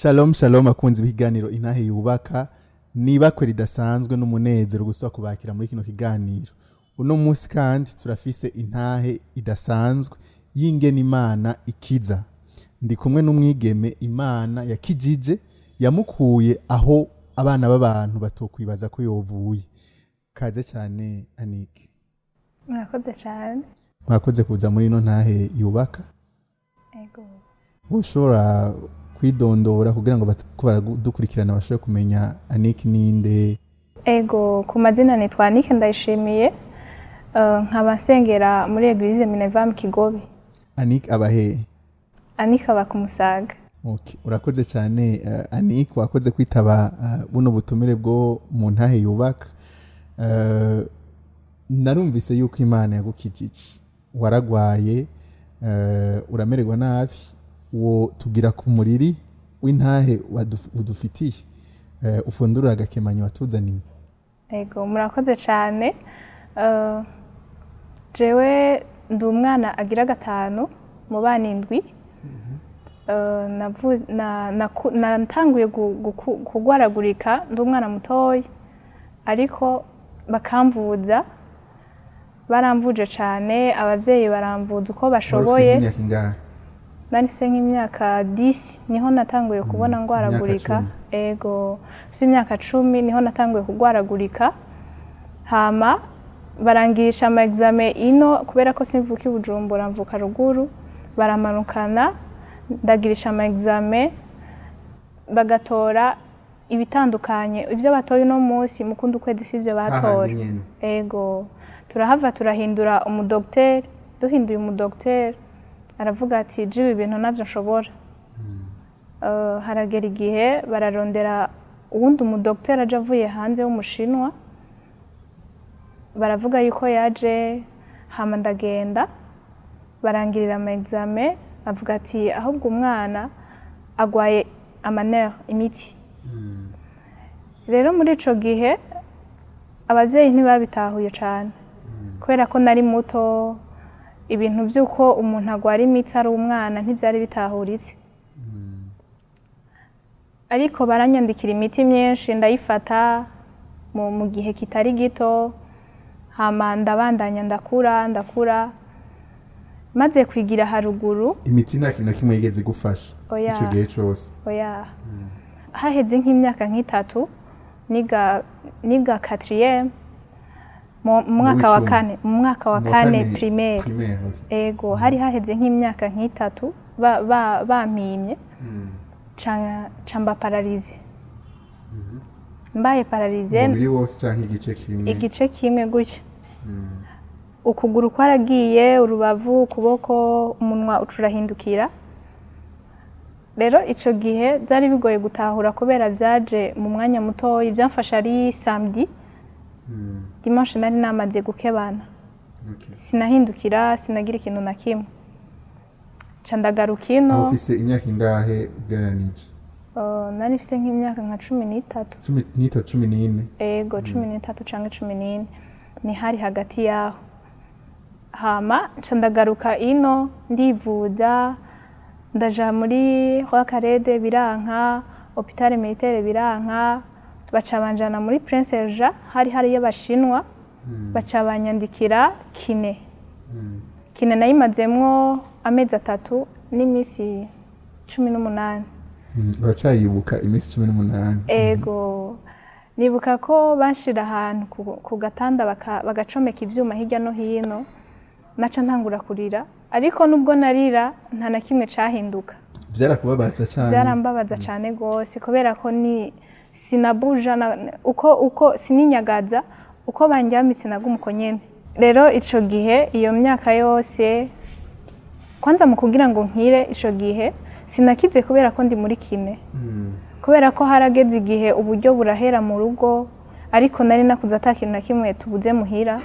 Shalom shalom akunzi b'ikiganiro intahe yubaka nibakwe ridasanzwe n'umunezero gusa kubakira muri kino kiganiro. Uno munsi kandi turafise intahe idasanzwe y'ingene Imana ikiza. Ndi kumwe n'umwigeme Imana yakijije yamukuye aho abana b'abantu batokwibaza ko yovuye. Kaze cyane Anike. Murakoze cyane. Mwakoze kuza muri ino ntahe yubaka. Ego. Ushobora kwidondora kugira ngo baradukurikirana bashobore kumenya Anike ninde? Ego, ku mazina nitwa Anike Ndayishimiye, nkabasengera muri Eglise MINEVAM Kigobe. Anike abahe? Anike aba ku Musaga. Okay, urakoze cyane Anike, wakoze kwitaba buno butumire bwo mu ntahe yubaka. Narumvise yuko Imana yagukijije, waragwaye, uramererwa nabi, wo tugira ku muriri w'intahe udufitiye, ufundurira agakemanyo watuzaniye. Ego, murakoze cyane. Jewe ndi umwana agira gatanu mu bana indwi. Natanguye kugwaragurika ndi umwana mutoya, ariko bakamvuza, baramvuje cyane, abavyeyi baramvuza uko bashoboye. Nahise nk'imyaka 10 niho natanguye kubona ngwaragurika. Ego, imyaka 10 niho natanguye kugwaragurika. Hama barangisha ama examen ino kubera ko simvuka Bujumbura, mvuka ruguru, baramanukana ndagirisha ama examen bagatora ibitandukanye ibyo batoye no munsi mukunda ukwezi sivyo batora. Ego, turahava turahindura umudokter, duhinduye umudokter aravuga ati jiwe ibintu navyo nshobora. Haragera igihe bararondera uwundi umudokter aje avuye hanze w'umushinwa, baravuga yuko yaje, hama ndagenda barangirira ama examen, avuga ati ahubwo umwana agwaye amanere imiti. Rero muri ico gihe abavyeyi ntibabitahuye cyane kubera ko nari muto, ibintu byuko umuntu agwara imitsi ari umwana ntibyari bitahuritse. Ariko baranyandikira imiti myinshi ndayifata mu gihe kitari gito, hama ndabandanya ndakura maze kwigira haruguru. Imiti nta kintu kimwe yigeze gufasha ico gihe cyose? Oya. Haheze nk'imyaka nk'itatu niga 4e mu mwaka wa kane primaire. Ego, hari haheze nk'imyaka nk'itatu bampimye camba paralize. Mbaye paralize muri wose canke igice kimwe? Igice kimwe gutya. Ukuguru kwaragiye, urubavu, ukuboko, umunwa ucurahindukira. Rero ico gihe byari bigoye gutahura kubera byaje mu mwanya muto. Ibyamfasha ari samedi, dimanche nari namaze gukebana. Sinahindukira, sinagira ikintu na kimwe. Candagaruka ino. Ufise imyaka ingahe ugereranije? Nari mfise nk'imyaka nka 13. 14? Ego, 13 canke 14. Ni hari hagati yaho. Hama candagaruka ino ndivuza, ndaja muri Rwakarede biranka, hôpital militaire biranka, bacabanjana muri Prince Jean hari y'abashinwa, bacabanyandikira kine. Kine nayimazemwo amezi 3 n'imisi 18. Uracayibuka imisi 18? Ego, nibuka ko bashira ahantu ku gatanda bagacomeka ivyuma hirya no hino, naca ntangura kurira, ariko nubwo narira nta na kimwe cahinduka. Byarakubabaza cyane? Byarambabaza cyane gose kubera ko ni sinabuja uko sininyagaza, uko banjyamitse nagumuko nyene. Rero ico gihe iyo myaka yose kwanza mu kugira ngo nkire ico gihe sinakize kubera ko ndi muri kine. Kubera ko harageze igihe uburyo burahera mu rugo, ariko nari nakuza atakintu na kimwe tubuze muhira,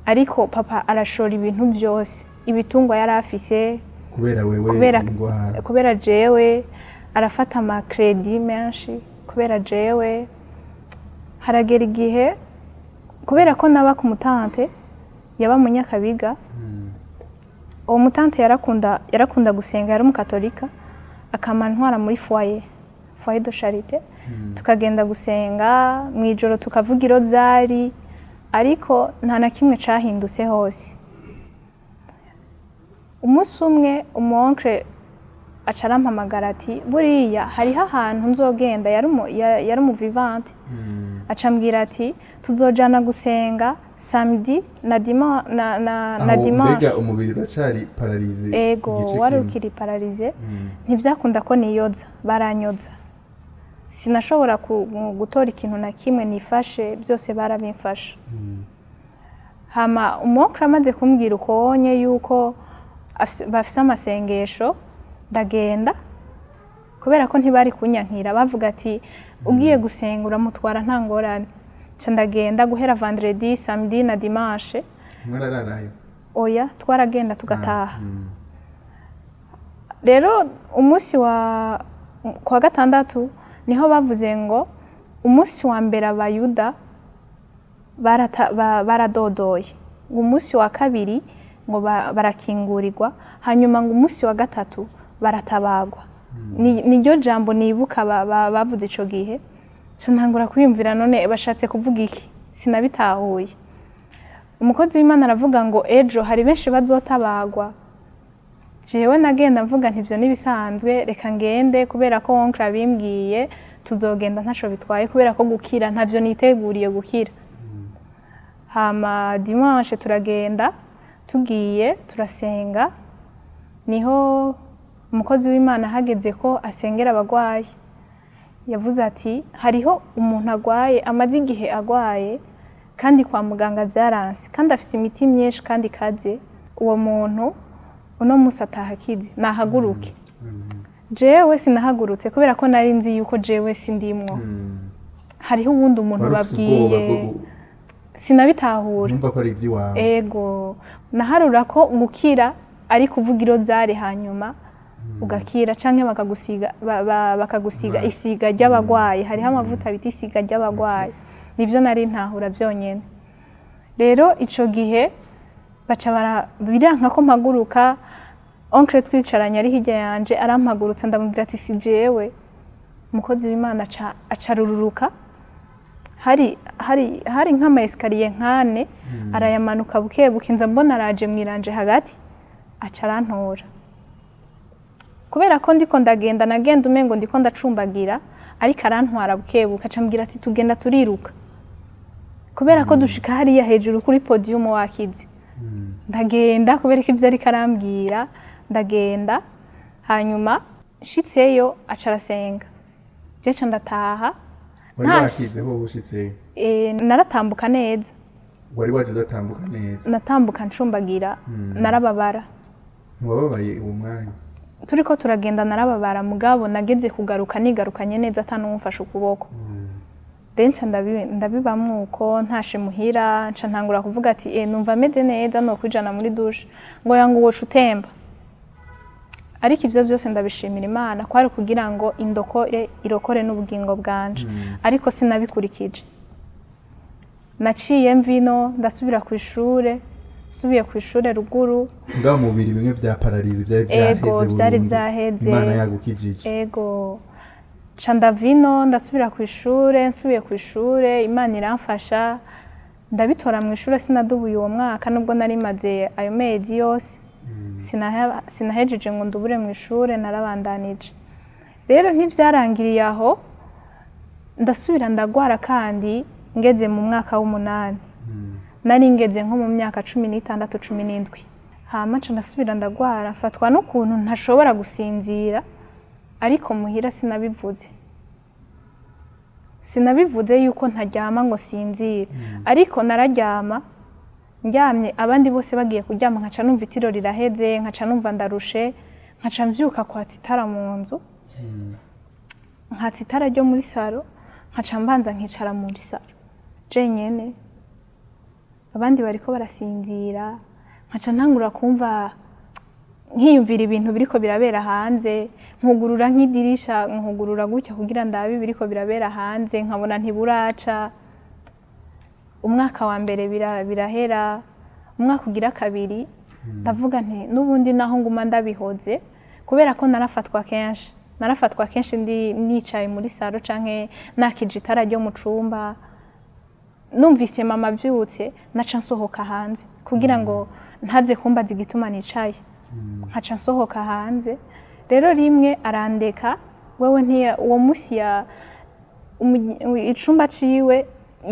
ariko papa arashora ibintu byose, ibitungwa yari afise kubera wewe ingwara. Kubera jewe arafata ama credit menshi kubera jewe. Haragera igihe kubera ko naba ku mutante yaba mu Nyakabiga, uwo mutante yarakunda gusenga, yari umukatolika, akamantwara muri foyer foyer de charité tukagenda gusenga mu ijoro tukavuga irozari ariko nta na kimwe cahindutse hose. Umunsi umwe umuonkre aca arampamagara ati buriya hariho ahantu nzogenda, yari umuvivante, aca ambwira ati tuzojana gusenga samedi na dimanche. Mbega umubiri uracari paralize? Ego wari ukiri paralize. Ntivyakunda ko niyoza, baranyoza, sinashobora gutora ikintu na kimwe nifashe, byose barabimfasha. Hama umuonkre amaze kumbwira ukonye yuko bafise amasengesho, ndagenda kubera ko ntibari kunyankira, bavuga ati ugiye gusenga uramutwara nta ngorane. Ca ndagenda guhera vendredi, samedi na dimanche. Mwarararayo? Oya, twaragenda tugataha. Rero umunsi kwa gatandatu niho bavuze ngo umunsi wa mbere abayuda baradodoye, umunsi wa kabiri ngo barakingurirwa, hanyuma ngo umunsi wa gatatu baratabagwa. Niryo jambo nibuka bavuze ico gihe. Ntangura kwiyumvira none bashatse kuvuga iki, sinabitahuye. Umukozi w'Imana aravuga ngo ejo hari benshi bazotabagwa. Jewe nagenda mvuga ntivyo nibisanzwe, reka ngende kubera ko onkle abimbwiye tuzogenda ntaco bitwaye, kubera ko gukira ntavyo niteguriye gukira. Hama dimanche turagenda, tugiye turasenga, niho umukozi w'Imana hageze ko asengera abagwayi. Yavuze ati hariho umuntu agwaye, amaze igihe agwaye kandi kwa muganga vyaranse, kandi afise imiti myinshi kandi kaze. Uwo muntu uno musi atahakize, nahaguruke. Jewe sinahagurutse kubera ko nari nzi yuko jewe sindimwo. Hariho uwundi umuntu babwiye, sinabitahura. Numva ko ari ivy'iwawe. Ego naharura ko gukira ari kuvuga irozari hanyuma ugakira, canke bakagusiga isiga ry'abagwayi. Hariho amavuta bita isiga ry'abagwayi, nivyo nari ntahura vyonyene. Rero ico gihe baca biranka ko mpaguruka. Onkle twicaranye ari hirya yanje arampagurutsa, ndamubwira ati si jewe. Umukozi w'Imana acarururuka, hari nk'ama escalier nkane, arayamanuka bukebuke, nza mbona araje mwiranje hagati, aca arantora. Kubera ko ndiko ndagenda, nagenda umengo ndiko ndacumbagira, ariko arantwara bukebuke, aca ambwira ati tugenda turiruka, kubera ko dushika hariya hejuru kuri podium wakize. Ndagenda kubera ko ivyo ariko arambwira, ndagenda. Hanyuma nshitseyo aca arasenga, jeca ndataha. Wari wakize ho ushitseyo? Naratambuka neza. Wari waje udatambuka neza? Natambuka ncumbagira, narababara. Ntiwababaye uwo mwanya? Turiko turagenda narababara, mugabo nageze kugaruka nigarukanye neza atanumfashe ukuboko. Denca ndabibamwo uko, ntashe muhira, nca ntangura kuvuga ati numva ameze neza, no kwijana muri douche, ngo yangu woca utemba. Ariko ivyo byose ndabishimira Imana, kwari kugira ngo irokore n'ubugingo bwanje. Ariko sinabikurikije. Naciye mvino ndasubira ku ishure, subiye ku ishure ruguru. Ngaho mubiri bimwe vya paralize byari byaheze burundu. Ego byari byaheze. Imana yagukijije. Ego. Canda vino ndasubira ku ishure, nsubiye ku ishure, Imana iramfasha. Ndabitora mu ishure sinadubuye uwo mwaka, nubwo nari maze ayo mezi yose. Sinahejeje ngo ndubure mu ishure, narabandanije. Rero ntivyarangiriye aho, ndasubira ndagwara kandi ngeze mu mwaka w'8. Nari ngeze nko mu myaka 16 17. Hama nca ndasubira ndagwara, fatwa n'ukuntu ntashobora gusinzira, ariko muhira sinabivuze yuko ntaryama ngo sinzire. Ariko nararyama, ndyamye abandi bose bagiye kuryama, nkaca numva itiro riraheze, nkaca numva ndarushe, nkaca mvyuka kwatsa itara mu nzu, nkatsa itara ryo muri saro, nkaca mbanza nkicara muri saro jenyene, abandi bariko barasinzira. Nkaca ntangura kumva nkiyumvira ibintu biriko birabera hanze, nkugurura nk'idirisha, nkugurura gutya kugira ndabe biriko birabera hanze, nkabona ntiburaca. Umwaka wa mbere birahera, umwaka ugira kabiri, ndavuga nti nubundi naho nguma ndabihoze, kubera ko narafatwa kenshi. narafatwa kenshi ndi nicaye muri saro canke nakije itara ryo mu cumba numvise mama avyutse naca nsohoka hanze kugira ngo ntaze kumbaza igituma nicaye nkaca nsohoka hanze rero rimwe arandeka wewe ntiya uwo musi ya icumba ciwe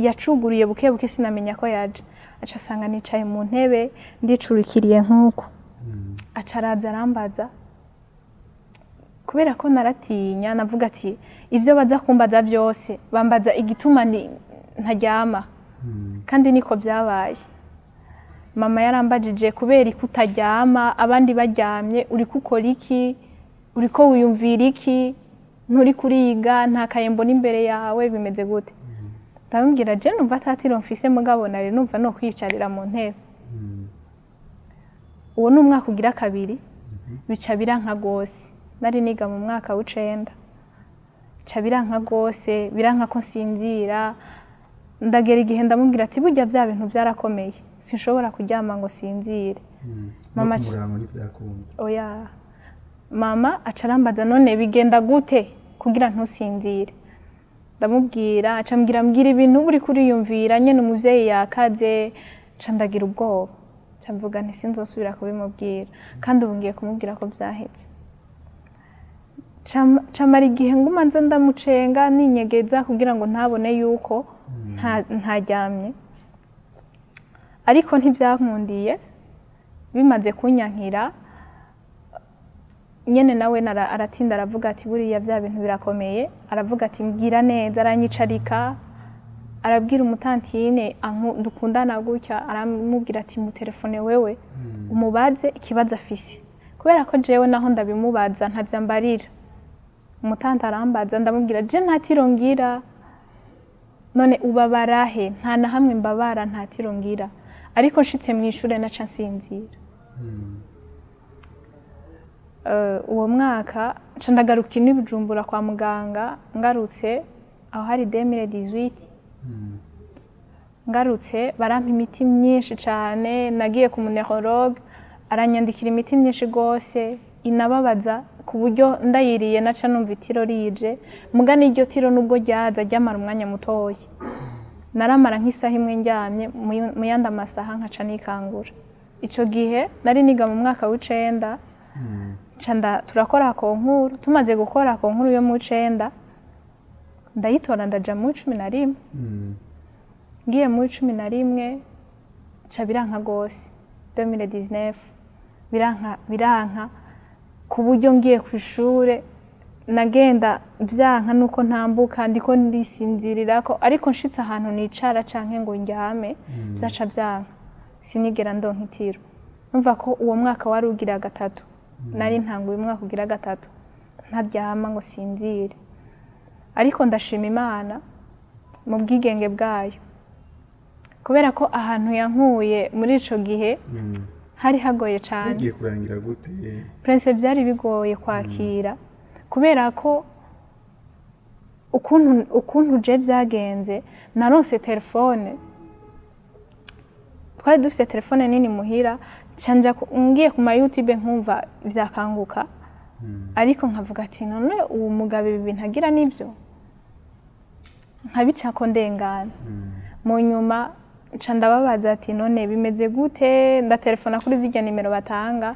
yacuguriye buke buke sinamenya ko yaje aca asanga nicaye mu ntebe ndicurikiriye nk'uko aca araza arambaza kubera ko naratinya navuga ati ivyo baza kumbaza byose bambaza igituma ntaryama kandi niko byabaye mama yarambajije kubera ikutaryama abandi baryamye uri gukora iki uriko wiyumvira iki nturi kuriga nta kayembo n'imbere yawe bimeze gute ndamubwira je numva atatiro mfise mugabo nari numva no kwicarira mu ntebe uwo ni umwaka ugira kabiri bica biranka gose nari niga mu mwaka w'9 bica biranka gose biranka ko nsinzira ndagera igihe ndamubwira ati burya bya bintu byarakomeye sinshobora kuryama ngo sinzire mama muri byakunda oya mama acarambaza none bigenda gute kugira ntusinzire ndamubwira acambwira mbwira ibintu buri kuriyumvira nyene umuvyeyi yakaze candagira ubwoba camvuga nti sinzosubira kubimubwira kandi ubu ngiye kumubwira ko byahetse camara igihe nguma nza ndamucenga ninyegeza kugira ngo ntabone yuko ntaryamye ariko ntivyankundiye bimaze kunyankira nyene nawe aratinda aravuga ati buriya bya bintu birakomeye aravuga ati mbwira neza aranyicarika arabwira umutantine dukundana gutya aramubwira ati mu telefone wewe umubaze ikibazo afise kubera ko jewe naho ndabimubaza ntavyambarira umutanta arambaza ndamubwira je ntatirongira none ubabarahe nta na hamwe mbabara ntatirongira ariko nshitse mu ishure naca nsinzira uwo mwaka nca ndagaruka Bujumbura kwa muganga ngarutse aho hari 2018 ngarutse barampa imiti myinshi cane nagiye ku neurologue aranyandikira imiti myinshi gose inababaza ku buryo ndayiriye naca numva itiro rije mugani iryo tiro nubwo ryaza ryamara umwanya mutoya naramara nk'isaha imwe njyamye mu yandi amasaha nkaca nikangura ico gihe nari niga mu mwaka w'9 canda turakora konkuru tumaze gukora konkuru yo mu 9 ndayitora ndaja mu 11 ngiye mu 11 ca biranka gose 2019 biranka ku buryo ngiye ku ishure nagenda byanka nuko ntambuka ndiko ndisinzirirako ariko nshitse ahantu nicara canke ngo njyame byaca byanka sinigera ndonka itiro numva ko uwo mwaka wari ugira gatatu nari ntanguye umwaka ugira gatatu ntaryama ngo sinzire ariko ndashima Imana mu bwigenge bwayo kubera ko ahantu yankuye muri ico gihe hari hagoye cyane kigiye kurangira gute Prince byari bigoye kwakira kubera ko ukuntu je byagenze naronse telefone twari dufite telefone nini muhira canja ngiye ku ma YouTube nkumva vyakanguka ariko nkavuga ati none uwo mugabo ibintu agira nibyo nkabica ko ndengana mu nyuma nca ndababaza ati none bimeze gute ndatelefona kuri zijya nimero batanga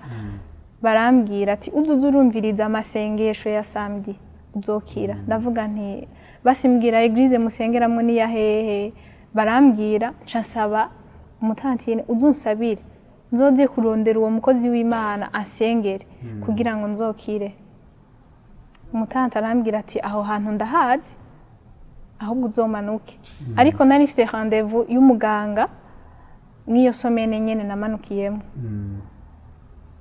barambwira ati uzuze urumviriza amasengesho ya samedi uzokira ndavuga nti basimbwira eglise musengeramwe ni ya hehe barambwira nca nsaba umutantine uzunsabire nzoze kurondera uwo mukozi w'Imana asengere kugira ngo nzokire umutanta arambwira ati aho hantu ndahazi ahubwo uzomanuke ariko nari mfite rendez-vous y'umuganga niyo somene nyene namanukiyemo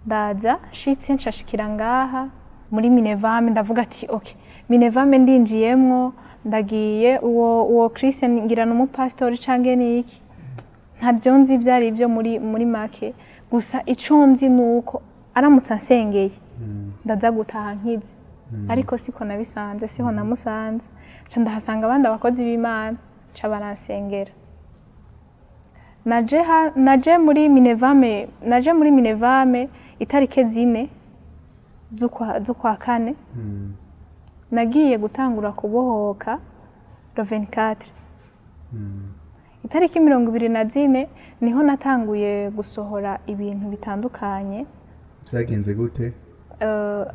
ndaza shitse nshashikira ngaha muri MINEVAM ndavuga ati okay MINEVAM ndinjiyemwo ndagiye uwo Christian ngira n'umupastori cange niki ntabyo nzi byari byo muri make gusa ico nzi nuko aramutse ansengeye ndaza gutaha nkize ariko siko nabisanze siho namusanze ca ndahasanga abandi abakozi b'Imana ca baransengera naje muri MINEVAM itarike 4 z'ukwa 4 nagiye gutangura kubohoka le 24 itariki 24 niho natanguye gusohora ibintu bitandukanye. Byagenze gute?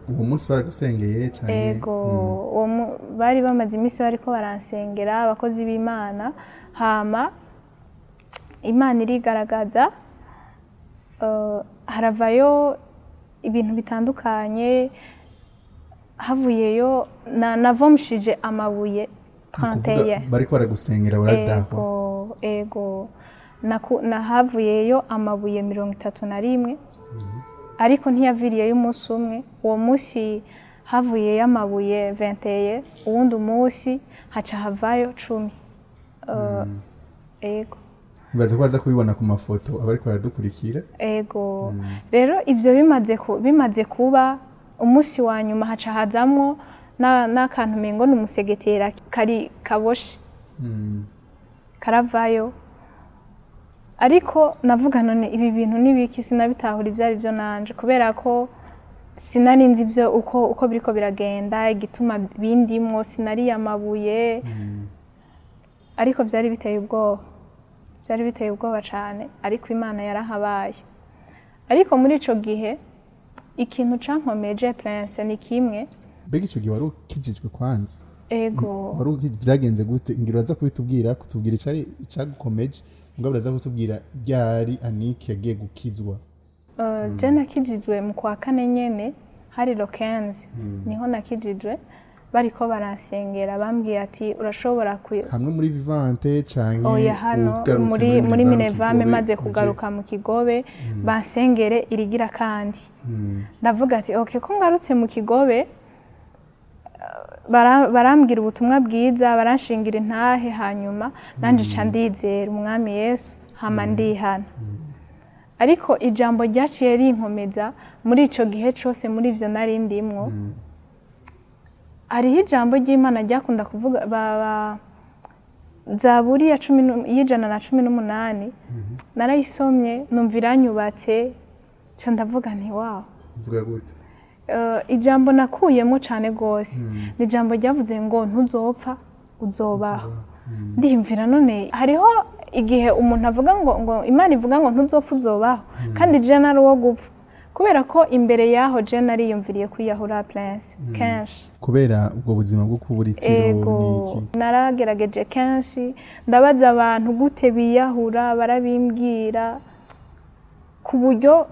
Uwo munsi baragusengeye cyane? Ego, bari bamaze iminsi bariko baransengera abakozi b'Imana, hama Imana irigaragaza, haravayo ibintu bitandukanye, havuyeyo navomshije amabuye 31. Bariko baragusengera uradahwa? Ego, nahavuyeyo amabuye 31, ariko ntiyaviriyeyo umunsi umwe. Uwo munsi havuyeyo amabuye 21, uwundi munsi haca havayo 10. Ego. Bibaza ko baza kubibona ku mafoto abariko baradukurikira? Ego. Rero ivyo bimaze kuba, umunsi wa nyuma haca hazamwo n'akantu mengo n'umusegetera kari kaboshe. Karavayo. Ariko navuga none ibi bintu nibiki, sinabitahura ivyari byo nanje, kubera ko sinari nzi ivyo uko biriko biragenda, igituma bindimwo, sinari amabuye. Ariko byari biteye ubwoba cyane, ariko Imana yarahabaye. Ariko muri ico gihe ikintu cankomeje Prince ni kimwe. Mbega ico gihe wari ukijijwe kwanza? Ego. Wari byagenze gute? Ngira uraza kutubwira icagukomeje, ngabo uraza kutubwira ryari Anike yagiye gukizwa. Je nakijijwe mu kwa kane nyene, hari le 15 niho nakijijwe. Bariko baransengera bambwiye ati urashobora hamwe muri Vivante canke oya hano muri MINEVAM maze kugaruka mu Kigobe, bansengere irigira kandi. Ndavuga ati okay, ko ngarutse mu Kigobe, barambwira ubutumwa bwiza, baranshingira intahe, hanyuma nanje ca ndizera umwami Yesu, hama ndihana. Ariko ijambo ryaciye rinkomeza muri ico gihe cose, muri ivyo nari ndimwo. Hariho ijambo ry'Imana ryakunda kuvuga Zaburi ya 118, narayisomye numva iranyubatse, ca ndavuga nti wow. Uvuga gute? Ijambo nakuyemo cyane gose, ni ijambo ryavuze ngo ntuzopfa uzobaho. Ndimvira none hariho igihe umuntu avuga ngo Imana ivuga ngo ntuzopfa uzobaho, kandi je nari wo gupfa. Kubera ko imbere yaho je nariyumviriye kwiyahura Prince kenshi. Kubera ubwo buzima bwo kuburitiro niki? Naragerageje kenshi, ndabaza abantu gute biyahura, barabimbwira ku buryo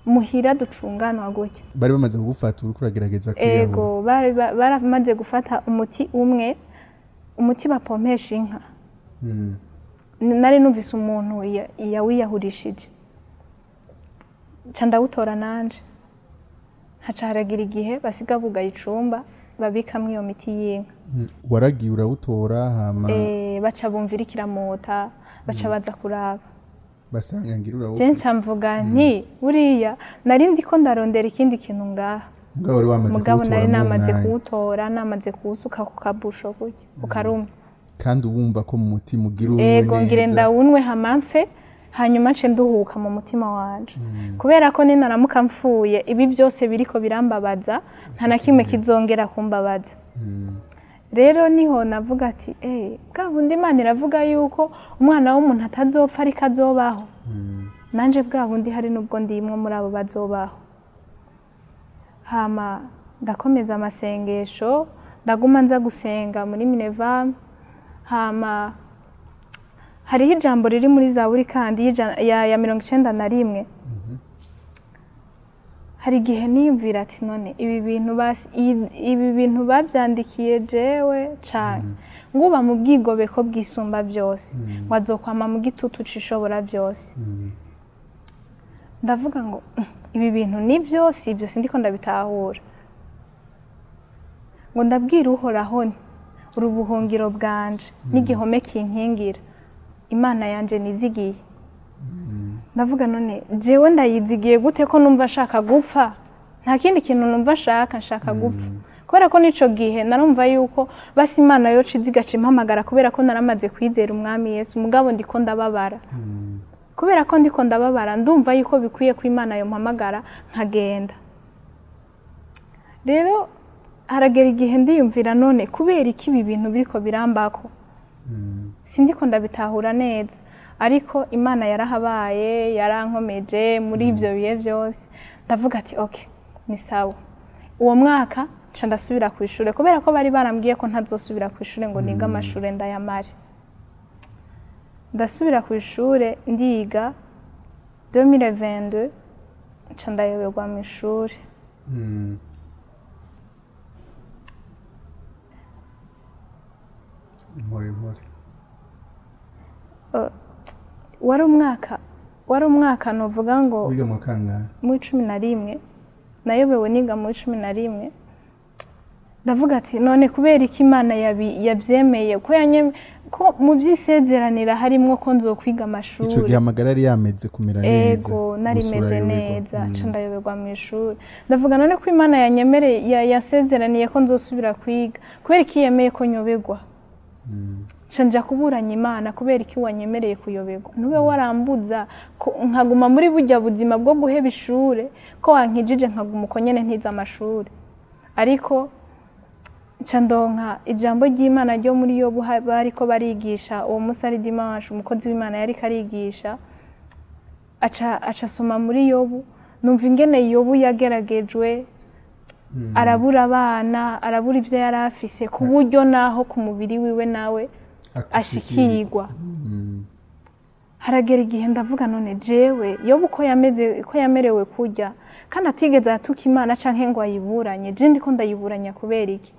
muhira ducunganwa gutya. Bari bamaze kugufata uriko uragerageza kwiyahura? Ego, baramaze gufata umuti umwe, umuti bapompesha inka. Nari numvise umuntu yawiyahurishije. Ca ndawutora nanje. Haca haragira igihe basiga bugaye icumba babikamwo iyo miti y'inka. Waragiye urawutora hama? Baca bumvira ikiramota, baca baza kuraba. Basanga ngira urawufise? Je mvuga nti buriya nari ndiko ndarondera ikindi kintu ngaha. Mugabo nari namaze kuwutora, namaze kuwusuka ku kabusho gutya, ukaruma. Kandi ubumva ko mu mutima ugira uwe neza? Ego, ngire ndawunwe hamamfe, hanyuma nce nduhuka mu mutima wanje. Kubera ko ninaramuka mfuye, ibi byose biriko birambabaza, nta na kimwe kizongera kumbabaza. Rero niho navuga ati bwa bundi Imana iravuga yuko umwana w'umuntu atazopfa ariko azobaho. Nanje bwa bundi hari nubwo ndimwe muri abo bazobaho. Hama ndakomeza amasengesho, ndaguma nza gusenga muri MINEVAM. Hama hariho ijambo riri muri Zaburi kandi ya 91. Hari igihe niyumvira ati none ibi bintu babyandikiye jewe cyane, nguba mu bwigobeko bwisumba byose, wazokwama mu gitutu cishobora byose. Ndavuga ngo ibi bintu ni byose, ibyo sindiko ndabitahura. Ngo ndabwira uhoraho nti urubuhungiro bwanje n'igihome kinkingira, Imana yanje nizigiye. Ndavuga none jewe ndayizigiye gute ko numva ashaka gupfa? Nta kindi kintu numva nshaka gupfa. Kubera ko nico gihe narumva yuko basi Imana yo cizigaca impamagara, kubera ko naramaze kwizera umwami Yesu, mugabo ndiko ndababara. Kubera ko ndiko ndababara, ndumva yuko bikwiye ko Imana yo mpamagara nkagenda. Rero haragera igihe ndiyumvira none kubera iki ibi bintu biriko birambako sindiko ndabitahura neza ariko Imana yarahabaye yarankomeje muri ivyo bihe byose ndavuga ati okay ni sawa uwo mwaka nca ndasubira ku ishure kubera ko bari barambwiye ko ntazosubira ku ishure ngo niga amashure ndayamare ndasubira ku ishure ndiga 2022 nca ndayoberwa mu ishure muri wari umwaka novuga ngo wiga mu kangahe mu 11 nayobewe niga mu 11 ndavuga ati none kubera iki Imana yabyemeye ko mu by'isezeranira harimwo ko nzokwiga amashuri ico gihe amagara yari yameze kumera neza ego nari meze neza nca ndayoberwa mu ishuri ndavuga none ko Imana yanyemereye yasezeraniye ko nzosubira kwiga kubera iki yemeye ko nyoberwa nja kuburanya Imana kubera iki wanyemereye kuyoberwa nube warambuza nkaguma muri burya buzima bwo guheba ishure ko wankijije nkaguma uko nyene ntiza amashuri ariko nca ndonka ijambo ry'Imana ryo muri Yobu bariko barigisha uwo musari Dimanche umukozi w'Imana yari karigisha aca soma muri Yobu numva ingene Yobu yageragejwe arabura abana arabura ivyo yari afise ku buryo naho ku mubiri wiwe nawe ashikirwa haragera igihe ndavuga none jewe Yobu ko yamerewe kurya kandi atigeze atuka Imana canke ngo ayiburanye je ndiko ndayiburanya kubera iki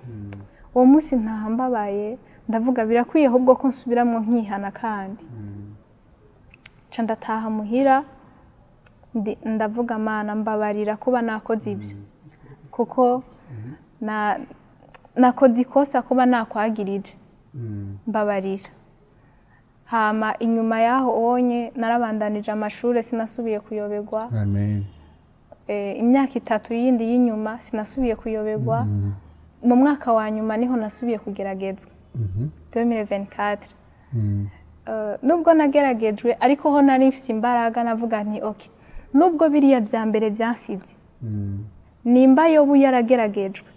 uwo munsi ntahambabaye ndavuga birakwiye ahubwo ko nsubiramwo nkihana kandi ca ndataha muhira ndavuga Mana mbabarira kuba nakoze ibyo kuko nakoze ikosa kuba nakwagirije mbabarira hama inyuma yaho onye narabandanije amashure sinasubiye kuyoberwa amen imyaka 3 yindi y'inyuma sinasubiye kuyoberwa mu mwaka wa nyuma niho nasubiye kugeragezwa 2024 nubwo nageragejwe ariko ho nari mfite imbaraga navuga nti okay nubwo biriya bya mbere byansize nimba Yobu yarageragejwe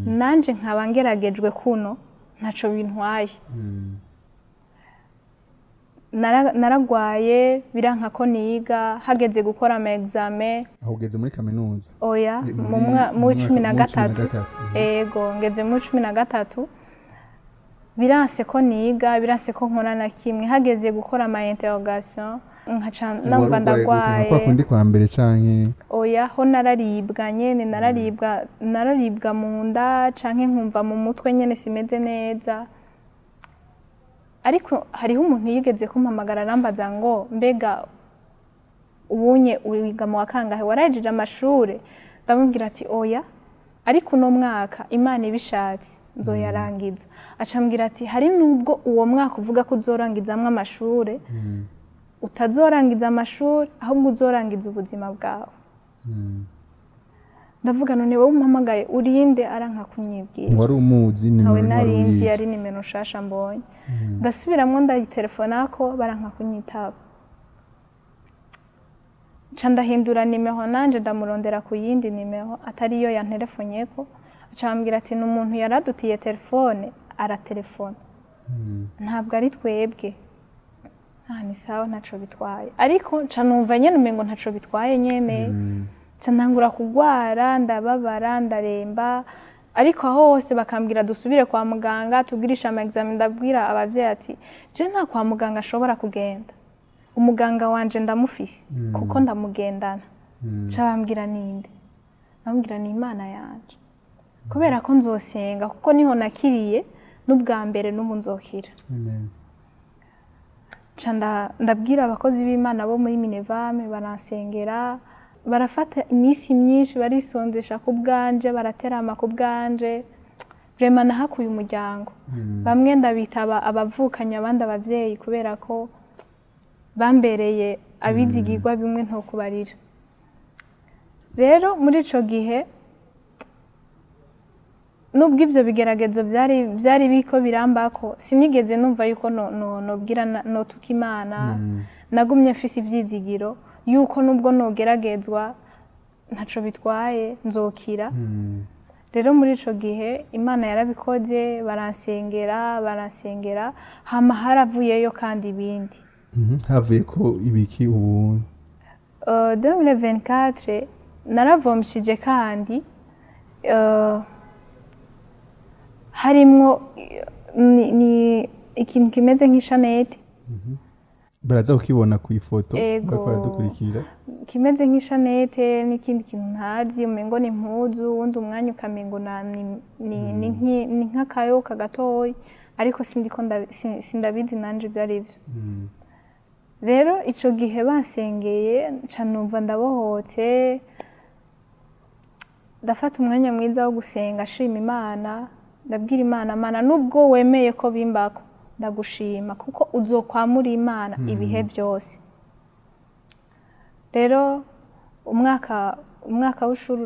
nanje nkaba ngeragejwe kuno ntaco bintwaye naragwaye biranka ko niga hageze gukora ama examen ahugeze muri kaminuza oya mu 13 ego ngeze mu 13 biranse ko niga biranse ko nkora na kimwe hageze gukora ama interrogation nkaca namba ndagwaye kwa kundi kwa mbere canke oya ho nararibwa nyene nararibwa mu nda canke nkumva mu mutwe nyene simeze neza ariko hariho umuntu yigeze kumpamagara arambaza ngo mbega ubunye uriga mu wakangahe warajije amashure ndamubwira ati oya ariko uno mwaka Imana ibishatse nzoyarangiza acambwira ati hari nubwo uwo mwaka uvuga ko uzorangizamwe amashure utazorangiza amashuri ahubwo uzorangiza ubuzima bwawe ndavuga none wowe umpamagaye urinde aranka kunyibwira wari umuzi nimero narinzi yari nimero shasha mbonye ndasubiramwo ndayitelefona ko baranka kunyitaba ca ndahindura nimero nanje ndamurondera ku yindi nimero atari yo yantelefonyeko acambwira ati n'umuntu yaradutiye telefone aratelefona ntabwo ari twebwe ni sawa ntaco bitwaye ariko nca numva nyene umengo ntaco bitwaye nyene nca ntangura kugwara ndababara ndaremba ariko aho hose bakambwira dusubire kwa muganga tugirisha ama examen ndabwira abavyeyi ati je nta kwa muganga ashobora kugenda umuganga wanje ndamufise kuko ndamugendana nca bambwira ninde bambwira ni Imana yanje kubera ko nzosenga kuko niho nakiriye n'ubwa mbere n'ubu nzokira amen ndabwira abakozi b'Imana bo muri MINEVAM baransengera barafata iminsi myinshi barisondesha ku bwanje baraterama ku bwanje vraiment nahakuye umuryango bamwe ndabitaba abavukanye abandi abavyeyi kubera ko bambereye abizigirwa bimwe ntokubarira rero muri ico gihe nubwo ivyo bigeragezo byari biko birambako sinigeze numva yuko nobwira notuka Imana nagumye mfise ivyizigiro yuko nubwo nogeragezwa ntaco bitwaye nzokira rero muri ico gihe Imana yarabikoze baransengera hama haravuyeyo kandi ibindi. Havuye ko ibiki ubu 2024 naravomishije kandi harimwo ni ikintu kimeze nk'ishanete. Baraza kukibona ku ifoto bakadukurikira. Kimeze nk'ishanete n'ikindi kintu ntazi umengo ni impuzu wundi umwanya ukamengo ni nk'akayoka gatoyi ariko sindabizi nanje ibyo ari byo. Rero ico gihe bansengeye nca numva ndabohotse, ndafata umwanya mwiza wo gusenga ashima Imana, ndabwira Imana nubwo wemeye ko bimbako ndagushima kuko uzokwamura Imana ibihe byose. Rero umwaka w'ishuri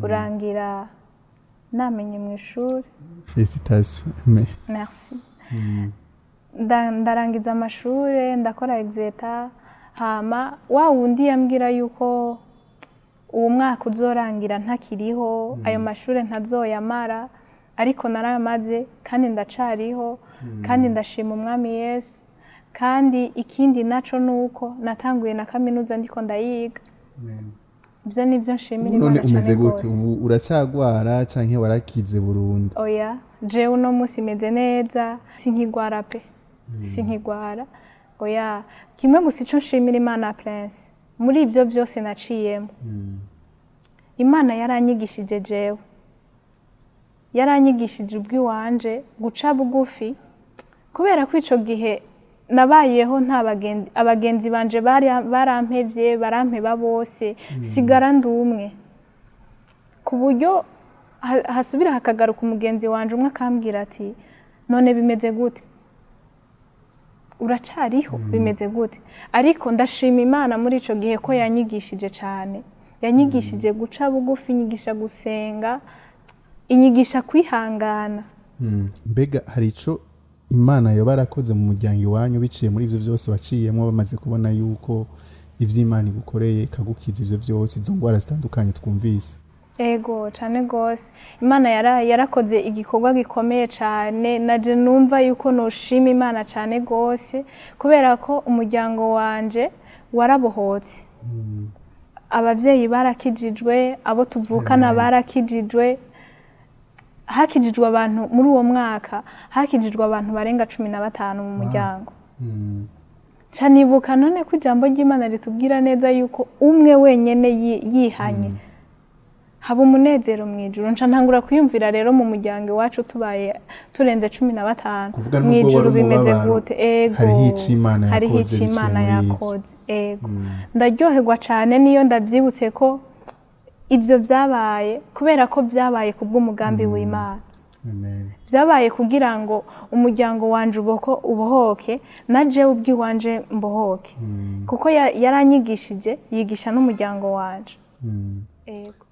urangira namenye mu ishuri. Félicitations. Merci. Ndarangiza amashuri ndakora exeta hama wa wundi yambwira yuko uwo mwaka uzorangira ntakiriho ayo mashuri ntazoyamara ariko naramaze kandi ndacariho kandi ndashima umwami Yesu kandi ikindi naco nuko natanguye na kaminuza ndiko ndayiga. Ibyo nibyo nshimira Imana cyane. Umeze gute uracagwara canke warakize burundu? Oya jewe uno musi meze neza sinkigwara pe. Sinkigwara oya kimwe gusa ico nshimira Imana Prince muri ibyo byose naciyemo. Imana yaranyigishije jewe yaranyigishije ubwiwanje guca bugufi kubera ko ico gihe nabayeho nta abagenzi banje barampevye barampeba bose sigara ndumwe ku buryo hasubira hakagaruka umugenzi wanje umwe akambwira ati none bimeze gute uracariho bimeze gute ariko ndashima Imana muri ico gihe ko yanyigishije cyane yanyigishije guca bugufi inyigisha gusenga inyigisha kwihangana. Mbega hari ico Imana yo barakoze mu muryango iwanyu biciye muri ivyo byose waciyemo bamaze kubona yuko ivy'Imana igukoreye kagukiza ivyo byose izo ngwara zitandukanye twumvise? Ego cyane gose Imana yarakoze igikorwa gikomeye cyane naje numva yuko noshima Imana cyane gose kubera ko umuryango wanje warabohotse. Abavyeyi barakijijwe abo tuvukana barakijijwe hakijijwe abantu muri uwo mwaka hakijijwe abantu barenga 15 mu muryango. Cyanibuka none ko ijambo ry'Imana ritubwira neza yuko umwe wenyene yihanye haba umunezero mwijuru. Nca ntangura kwiyumvira rero mu muryango wacu tubaye turenze 15 mwijuru bimeze gute. Ego hariho ico Imana yakoze. Ego ndaryoherwa cyane niyo ndavyibutse ko ibyo byabaye kubera ko byabaye kubw'umugambi w'Imana. Byabaye kugira ngo umuryango wanje ubohoke naje ubwiwanje mbohoke kuko yaranyigishije yigisha n'umuryango wanje.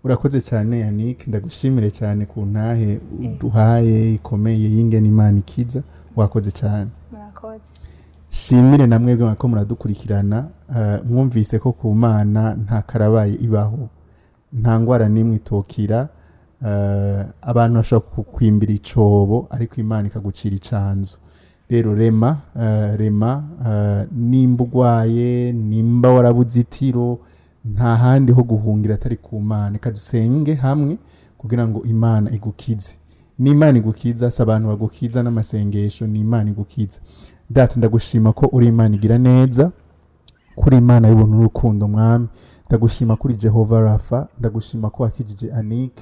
Urakoze cyane Yannick, ndagushimire cyane ku ntahe uduhaye ikomeye y'ingene Imana ikiza. Wakoze cyane. Murakoze. Shimire namwe bwo ko muradukurikirana mwumvise ko ku Mana nta karabaye ibaho nta ngwara nimwe itokira. Abantu bashobora kukwimbira icobo ariko Imana ikagucira icanzu. Rero rema nimba ugwaye nimba warabuzitiro nta handi ho guhungira atari ku Mana. Kadusenge hamwe kugira ngo Imana igukize. Ni Imana igukiza si abantu bagukiza n'amasengesho, ni Imana igukiza. Data ndagushima ko uri Imana igira neza, kuri Imana y'ubuntu n'urukundo mwami. Ndagushima kuri Jehova Rafa, ndagushima ko wakijije Anik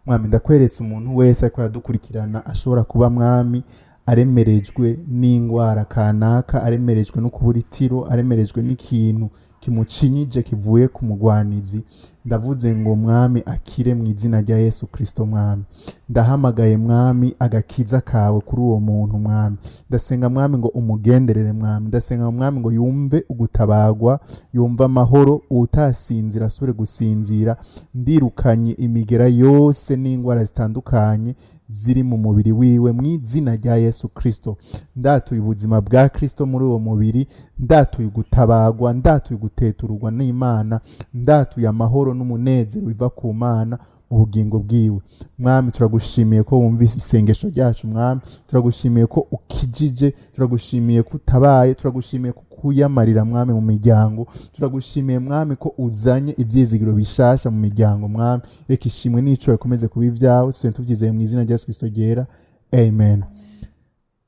mwami. Ndakweretse umuntu wese ariko yadukurikirana ashobora kuba mwami aremerejwe n'ingwara kanaka, aremerejwe no kubura itiro, aremerejwe n'ikintu kimucinyije kivuye ku mugwanizi. Ndavuze ngo mwami akire mu izina rya Yesu Kristo mwami. Ndahamagaye mwami agakiza kawe kuri uwo muntu mwami. Ndasenga mwami ngo umugenderere mwami. Ndasenga mwami ngo yumve ugutabagwa, yumva amahoro, utasinzira asubire gusinzira. Ndirukanye imigera yose n'ingwara zitandukanye ziri mu mubiri wiwe mu izina rya Yesu Kristo. Ndatuye ubuzima bwa Kristo muri uwo mubiri, ndatuye gutabagwa, ndatuye gutetururwa n'Imana, ndatuye amahoro n'umunezero biva ku Mana mu bugingo bwiwe. Mwami turagushimiye ko wumvise isengesho ryacu Mwami, turagushimiye ko ukijije, turagushimiye ko utabaye, turagushimiye ko kuyamarira Mwami mu miryango, turagushimiye Mwami ko uzanye ivyizigiro bishasha mu miryango Mwami. Reka ishimwe n'ico bikomeze kuba ivyawe, tuvyizeye mu izina rya Yesu Kristo ryera, amen.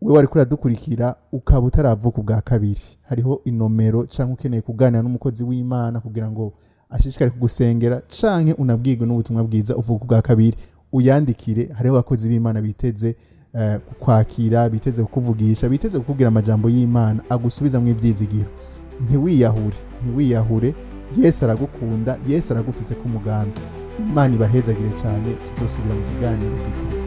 Wewe wariko uradukurikira ukaba utaravuka ubwa kabiri, hariho inomero canke ukeneye kuganira n'umukozi w'Imana kugira ngo ashishikare kugusengera canke unabwirwe n'ubutumwa bwiza uvuka ubwa kabiri, uyandikire. Hariho abakozi b'Imana biteze kwakira, biteze kukuvugisha, biteze kukubwira amajambo y'Imana agusubiza mu ivyizigiro. Ntiwiyahure, Yesu aragukunda, Yesu aragufise ku mugambi. Imana ibahezagire cyane, tuzosubira mu kiganiro gikurikira.